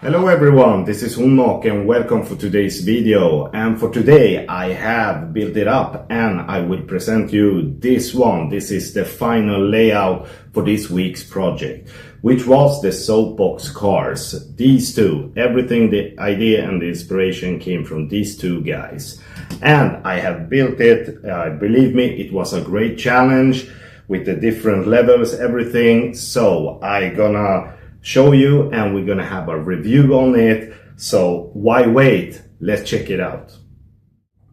Hello everyone, this is HunMoc and welcome for today's video. And for today I have built it up and I will present you this one. This is the final layout for this week's project, which was the soapbox cars. These two, everything, the idea and the inspiration came from these two guys. And I have built it, believe me, it was a great challenge with the different levels, everything. So I'm gonna show you and we're gonna have a review on it. So why wait? Let's check it out.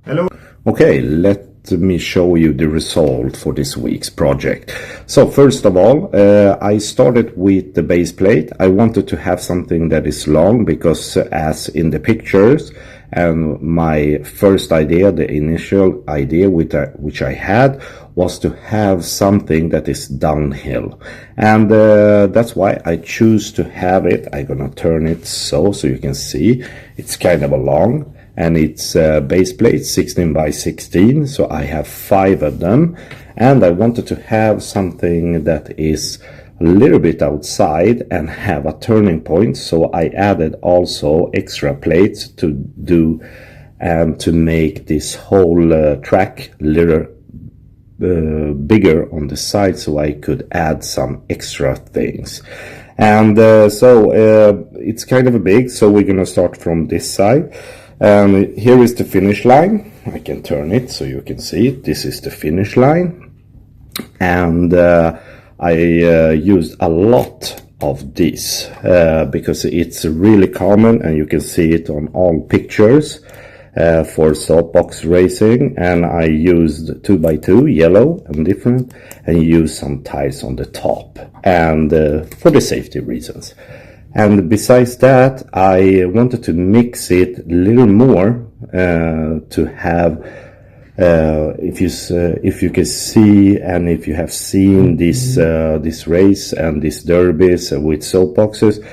Hello. Okay, let me show you the result for this week's project. So first of all, I started with the base plate. I wanted to have something that is long because as in the pictures, and my first idea, the initial idea which I had, was to have something that is downhill, and that's why I choose to have it. I'm gonna turn it so you can see it's kind of a long, and it's base plate 16 by 16, so I have 5 of them, and I wanted to have something that is a little bit outside and have a turning point, so I added also extra plates to do and to make this whole track a little bigger on the side, so I could add some extra things. And it's kind of big, so we're gonna start from this side. Here is the finish line. I can turn it so you can see it. This is the finish line, and I used a lot of this because it's really common and you can see it on all pictures for soapbox racing. And I used 2x2 yellow and different, and used some ties on the top, and for the safety reasons. And besides that, I wanted to mix it a little more to have if you can see, and if you have seen this race and these derbies with soapboxes,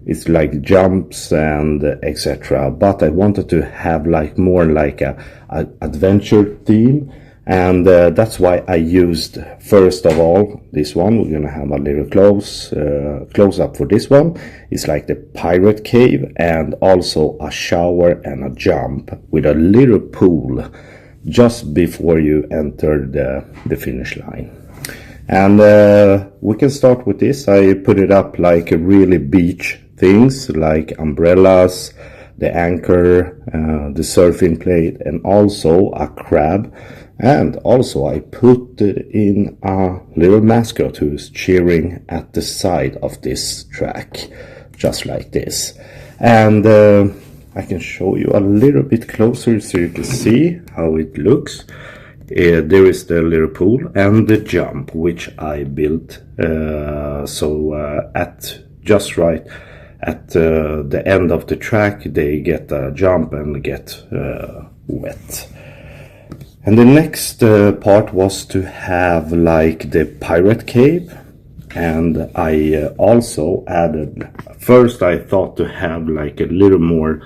it's like jumps and etc. But I wanted to have like more like a adventure theme, and that's why I used first of all this one. We're gonna have a little close up for this one. It's like the pirate cave, and also a shower and a jump with a little pool just before you enter the finish line. And we can start with this. I put it up like a really beach things like umbrellas, the anchor, the surfing plate, and also a crab. And also I put in a little mascot who is cheering at the side of this track, just like this. And I can show you a little bit closer so you can see how it looks. There is the little pool and the jump, which I built at just right at the end of the track they get a jump and get wet. And the next part was to have like the pirate cave, and I also added, first I thought to have like a little more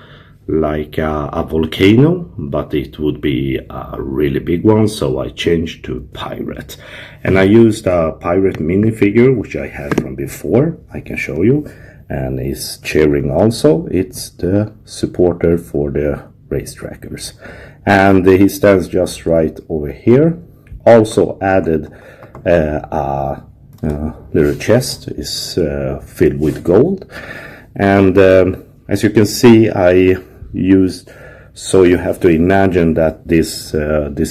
like a volcano, but it would be a really big one, so I changed to pirate. And I used a pirate minifigure which I had from before, I can show you, and is cheering also. It's the supporter for the race trackers, and he stands just right over here. Also added a little chest is filled with gold, and as you can see I used, so you have to imagine that this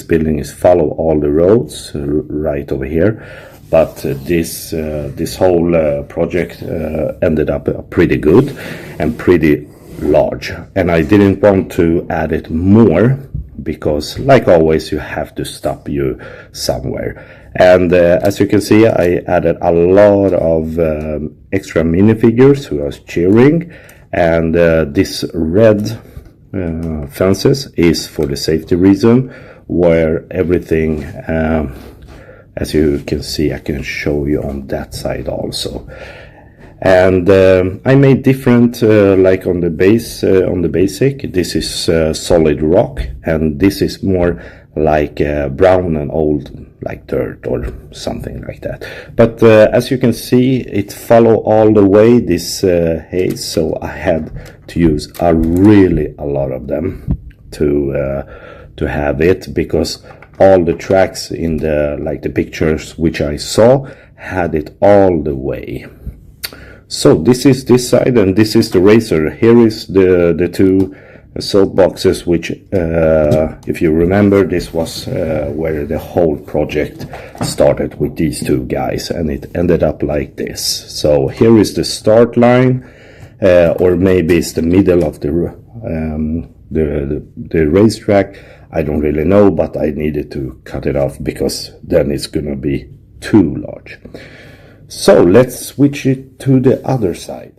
building is follow all the roads right over here, but this whole project ended up pretty good and pretty large, and I didn't want to add it more because like always you have to stop you somewhere. And as you can see I added a lot of extra minifigures who are cheering, and this red fences is for the safety reason, where everything as you can see, I can show you on that side also. And I made different like on the base on the basic, this is solid rock, and this is more like brown and old, like dirt or something like that. But as you can see, it follow all the way this haze, so I had to use a lot of them to have it, because all the tracks in the pictures which I saw had it all the way. So this is this side, and this is the racer. Here is the two soap boxes, which if you remember, this was where the whole project started, with these two guys, and it ended up like this. So here is the start line, or maybe it's the middle of the racetrack. I don't really know, but I needed to cut it off because then it's gonna be too large. So let's switch it to the other side.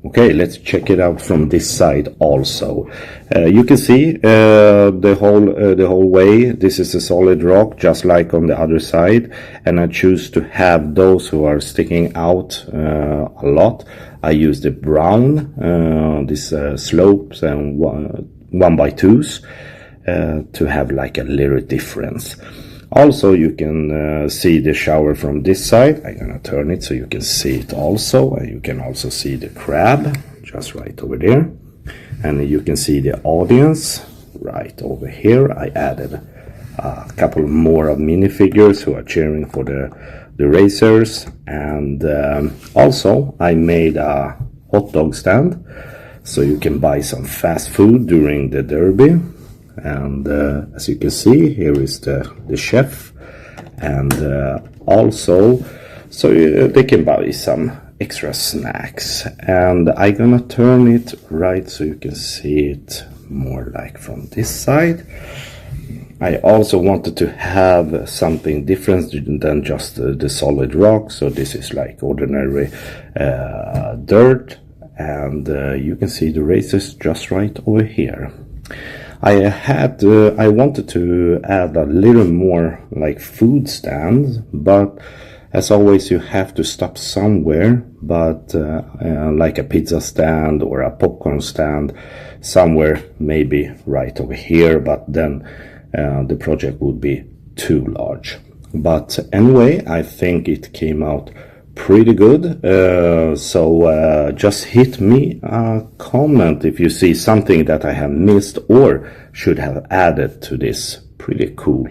Okay, let's check it out from this side also. You can see the whole way. This is a solid rock, just like on the other side, and I choose to have those who are sticking out a lot. I use the brown, these slopes and 1x2s to have like a little difference. Also, you can see the shower from this side. I'm gonna turn it so you can see it also, and you can also see the crab just right over there, and you can see the audience right over here. I added a couple more of minifigures who are cheering for the racers, and also I made a hot dog stand so you can buy some fast food during the derby. And as you can see, here is the chef, and also so they can buy some extra snacks. And I'm gonna turn it right so you can see it more like from this side. I also wanted to have something different than just the solid rock, so this is like ordinary dirt, and you can see the racers just right over here. I wanted to add a little more like food stands, but as always you have to stop somewhere, but like a pizza stand or a popcorn stand somewhere, maybe right over here, but then the project would be too large. But anyway, I think it came out pretty good. So just hit me a comment if you see something that I have missed or should have added to this pretty cool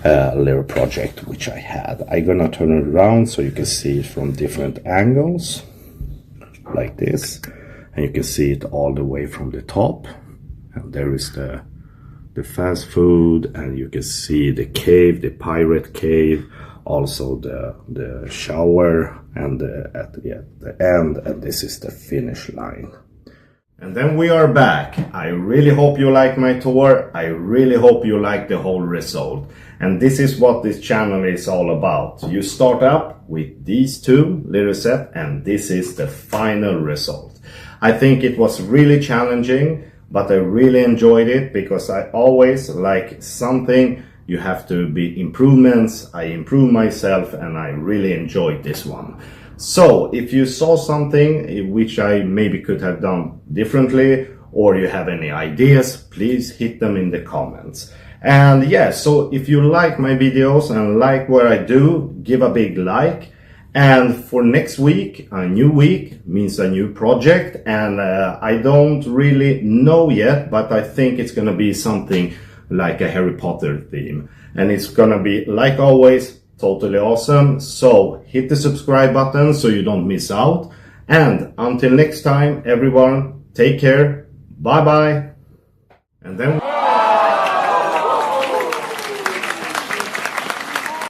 little project which I had. I'm gonna turn it around so you can see it from different angles like this, and you can see it all the way from the top, and there is the fast food, and you can see the cave, the pirate cave, also the shower, and at the end, and this is the finish line. And then we are back. I really hope you like my tour. I really hope you like the whole result. And this is what this channel is all about. You start up with these two little set, and this is the final result. I think it was really challenging, but I really enjoyed it, because I always like something. You have to be improvements. I improve myself, and I really enjoyed this one. So if you saw something which I maybe could have done differently, or you have any ideas, please hit them in the comments. And yeah, so if you like my videos and like what I do, give a big like. And for next week, a new week means a new project, and I don't really know yet, but I think it's gonna be something like a Harry Potter theme, and it's gonna be, like always, totally awesome. So hit the subscribe button so you don't miss out, and until next time, everyone, take care, bye bye. And then